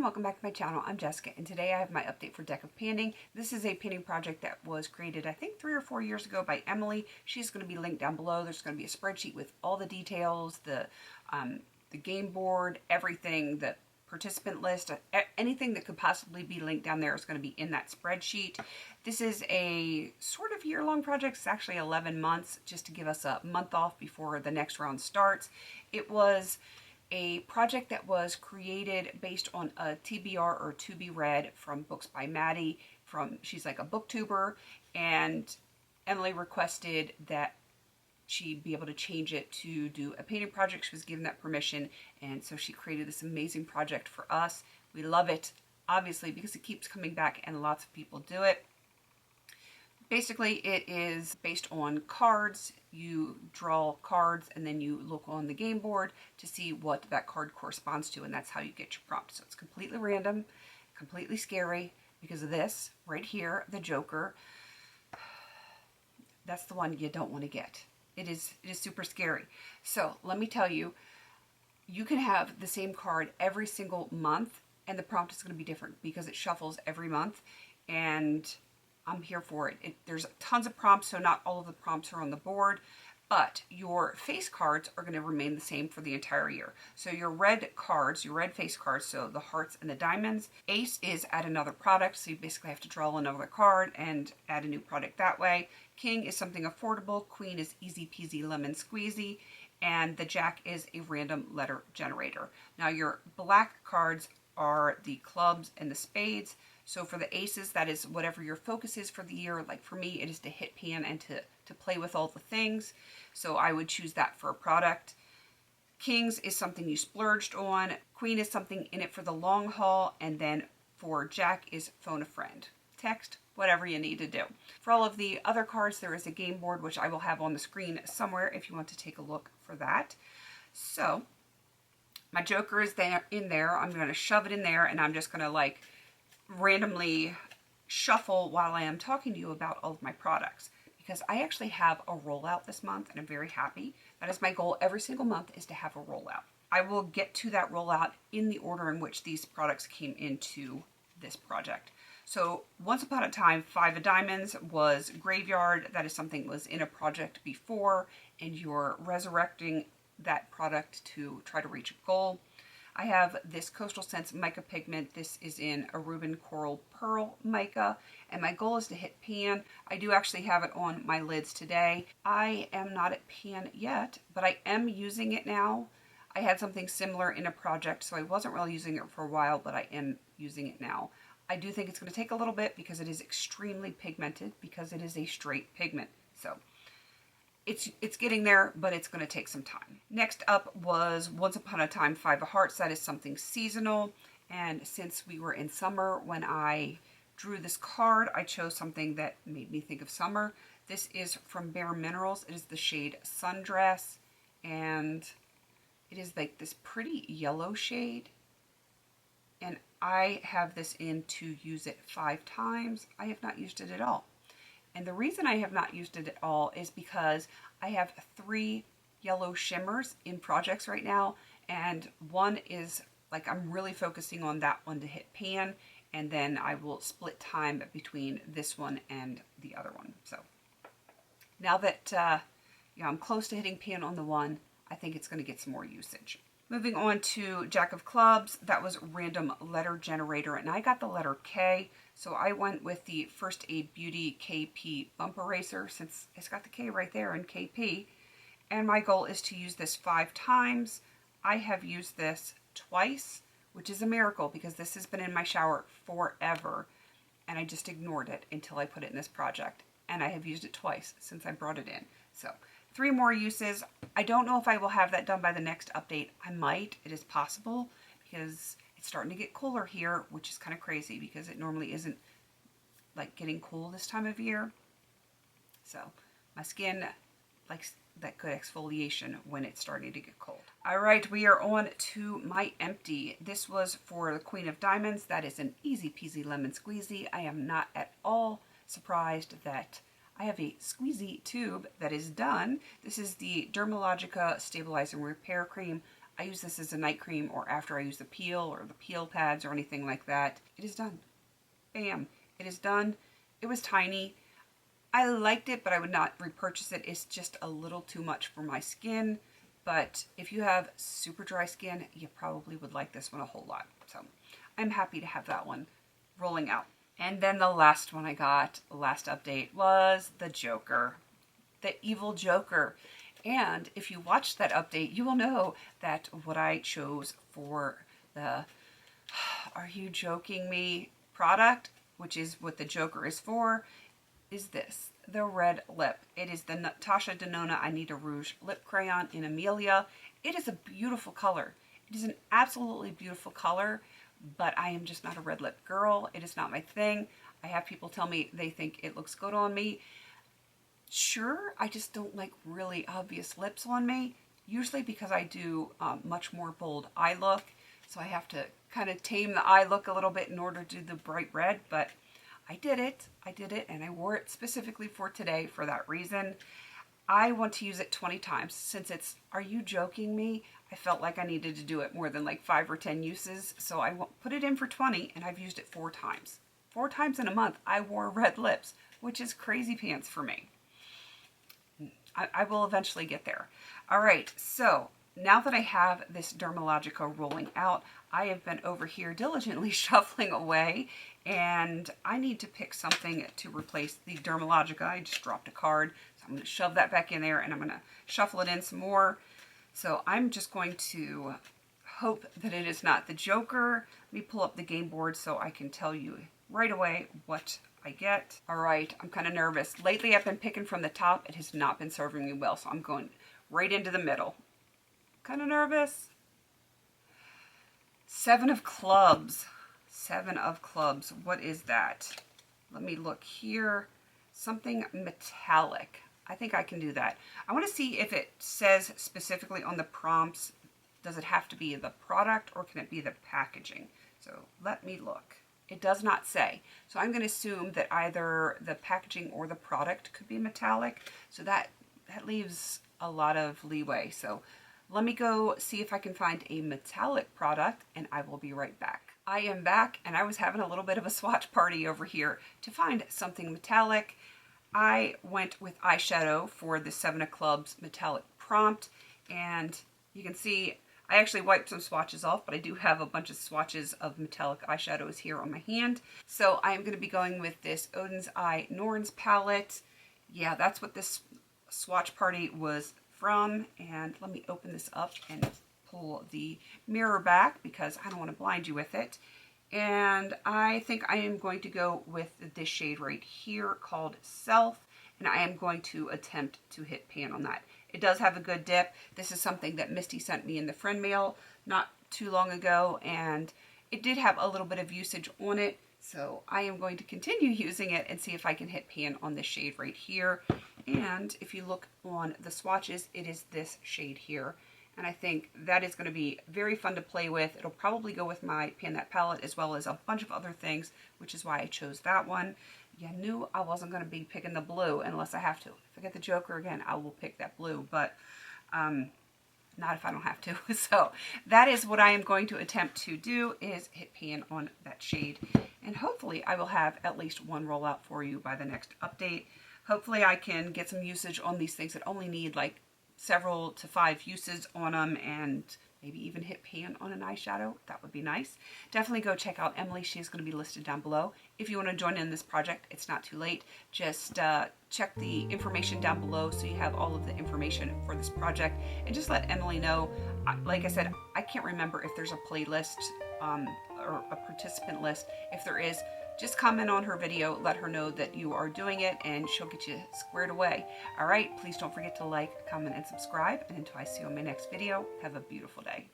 welcome back to my channel. I'm Jessica, and today I have my update for Deck of Panning. This is a painting project that was created, I think, 3 or 4 years ago by Emily. She's going to be linked down below. There's going to be a spreadsheet with all the details, the game board, everything, the participant list, anything that could possibly be linked down there is going to be in that spreadsheet. This is a sort of year-long project. It's actually 11 months, just to give us a month off before the next round starts. It was a project that was created based on a TBR or to be read from books by Maddi. She's like a booktuber, and Emily requested that she be able to change it to do a painting project. She was given that permission, and so she created this amazing project for us. We love it, obviously, because it keeps coming back and lots of people do it. Basically, it is based on cards. You draw cards and then you look on the game board to see what that card corresponds to, and that's how you get your prompt. So it's completely random, completely scary because of this right here, the Joker. That's the one you don't want to get. It is super scary. So let me tell you, you can have the same card every single month and the prompt is going to be different because it shuffles every month, and I'm here for it. There's tons of prompts, so not all of the prompts are on the board, but your face cards are going to remain the same for the entire year. So your red cards, your red face cards, so the hearts and the diamonds. Ace is add another product, so you basically have to draw another card and add a new product that way. King is something affordable. Queen is easy peasy lemon squeezy. And the Jack is a random letter generator. Now your black cards are the clubs and the spades. So for the aces, that is whatever your focus is for the year. Like for me, it is to hit pan and to play with all the things. So I would choose that for a product. Kings is something you splurged on. Queen is something in it for the long haul. And then for Jack is phone a friend. Text, whatever you need to do. For all of the other cards, there is a game board, which I will have on the screen somewhere if you want to take a look for that. So my Joker is in there. I'm going to shove it in there, and I'm just going to like randomly shuffle while I am talking to you about all of my products, because I actually have a rollout this month and I'm very happy. That is my goal every single month, is to have a rollout. I will get to that rollout in the order in which these products came into this project. So once upon a time, 5 of diamonds was graveyard. That is something that was in a project before and you're resurrecting that product to try to reach a goal. I have this Coastal Scents mica pigment. This is in a Reuben Coral Pearl mica, and my goal is to hit pan. I do actually have it on my lids today. I am not at pan yet, but I am using it now. I had something similar in a project, so I wasn't really using it for a while, but I am using it now. I do think it's going to take a little bit because it is extremely pigmented, because it is a straight pigment. So it's getting there, but it's going to take some time. Next up was Once Upon a Time 5 of Hearts. That is something seasonal. And since we were in summer when I drew this card, I chose something that made me think of summer. This is from Bare Minerals. It is the shade Sundress. And it is like this pretty yellow shade. And I have this in to use it 5 times. I have not used it at all. And the reason I have not used it at all is because I have 3 yellow shimmers in projects right now, and one is like I'm really focusing on that one to hit pan, and then I will split time between this one and the other one. So now that I'm close to hitting pan on the one, I think it's going to get some more usage. Moving on to Jack of Clubs, that was random letter generator, and I got the letter K, so I went with the First Aid Beauty KP Bump Eraser, since it's got the K right there in KP, and my goal is to use this 5 times. I have used this twice, which is a miracle because this has been in my shower forever, and I just ignored it until I put it in this project, and I have used it twice since I brought it in. So 3 more uses. I don't know if I will have that done by the next update. I might. It is possible because it's starting to get cooler here, which is kind of crazy because it normally isn't like getting cool this time of year. So my skin likes that good exfoliation when it's starting to get cold. All right, we are on to my empty. This was for the Queen of Diamonds. That is an easy peasy lemon squeezy. I am not at all surprised that I have a squeezy tube that is done. This is the Dermalogica Stabilizing Repair Cream. I use this as a night cream or after I use the peel or the peel pads or anything like that. It is done. Bam. It is done. It was tiny. I liked it, but I would not repurchase it. It's just a little too much for my skin. But if you have super dry skin, you probably would like this one a whole lot. So I'm happy to have that one rolling out. And then the last one I got, last update, was the Joker. The evil Joker. And if you watched that update, you will know that what I chose for the Are You Joking Me product, which is what the Joker is for, is this, the red lip. It is the Natasha Denona I Need a Rouge lip crayon in Amelia. It is a beautiful color. It is an absolutely beautiful color, but I am just not a red lip girl. It is not my thing. I have people tell me they think it looks good on me. Sure, I just don't like really obvious lips on me, usually because I do much more bold eye look, so I have to kind of tame the eye look a little bit in order to do the bright red, but I did it, and I wore it specifically for today for that reason. I want to use it 20 times. Since it's Are You Joking Me, I felt like I needed to do it more than like 5 or 10 uses, so I put it in for 20, and I've used it 4 times. 4 times in a month, I wore red lips, which is crazy pants for me. I will eventually get there. All right, so now that I have this Dermalogica rolling out, I have been over here diligently shuffling away, and I need to pick something to replace the Dermalogica. I just dropped a card, so I'm going to shove that back in there, and I'm going to shuffle it in some more. So I'm just going to hope that it is not the Joker. Let me pull up the game board so I can tell you right away what I get. All right, I'm kind of nervous. Lately I've been picking from the top. It has not been serving me well, so I'm going right into the middle. Kind of nervous. 7 of clubs. 7 of clubs. What is that? Let me look here. Something metallic. I think I can do that. I want to see if it says specifically on the prompts, does it have to be the product or can it be the packaging? So let me look. It does not say. So I'm going to assume that either the packaging or the product could be metallic. So that leaves a lot of leeway. So let me go see if I can find a metallic product, and I will be right back. I am back, and I was having a little bit of a swatch party over here to find something metallic. I went with eyeshadow for the 7 of Clubs metallic prompt, and you can see I actually wiped some swatches off, but I do have a bunch of swatches of metallic eyeshadows here on my hand. So I am going to be going with this Odin's Eye Norns palette. Yeah, that's what this swatch party was from. And let me open this up and pull the mirror back because I don't want to blind you with it. And I think I am going to go with this shade right here called Self. And I am going to attempt to hit pan on that. It does have a good dip. This is something that Misty sent me in the friend mail not too long ago, and it did have a little bit of usage on it, so I am going to continue using it and see if I can hit pan on this shade right here. And if you look on the swatches, it is this shade here, and I think that is going to be very fun to play with. It'll probably go with my Pan That palette as well as a bunch of other things, which is why I chose that one. You knew I wasn't going to be picking the blue unless I have to. If I get the Joker again, I will pick that blue, but not if I don't have to. So that is what I am going to attempt to do, is hit pan on that shade. And hopefully I will have at least one rollout for you by the next update. Hopefully I can get some usage on these things that only need like several to 5 uses on them, and maybe even hit pan on an eyeshadow. That would be nice. Definitely go check out Emily. She's going to be listed down below. If you want to join in this project, it's not too late. Just check the information down below so you have all of the information for this project. And just let Emily know. Like I said, I can't remember if there's a playlist or a participant list. If there is, just comment on her video, let her know that you are doing it, and she'll get you squared away. All right, please don't forget to like, comment, and subscribe. And until I see you on my next video, have a beautiful day.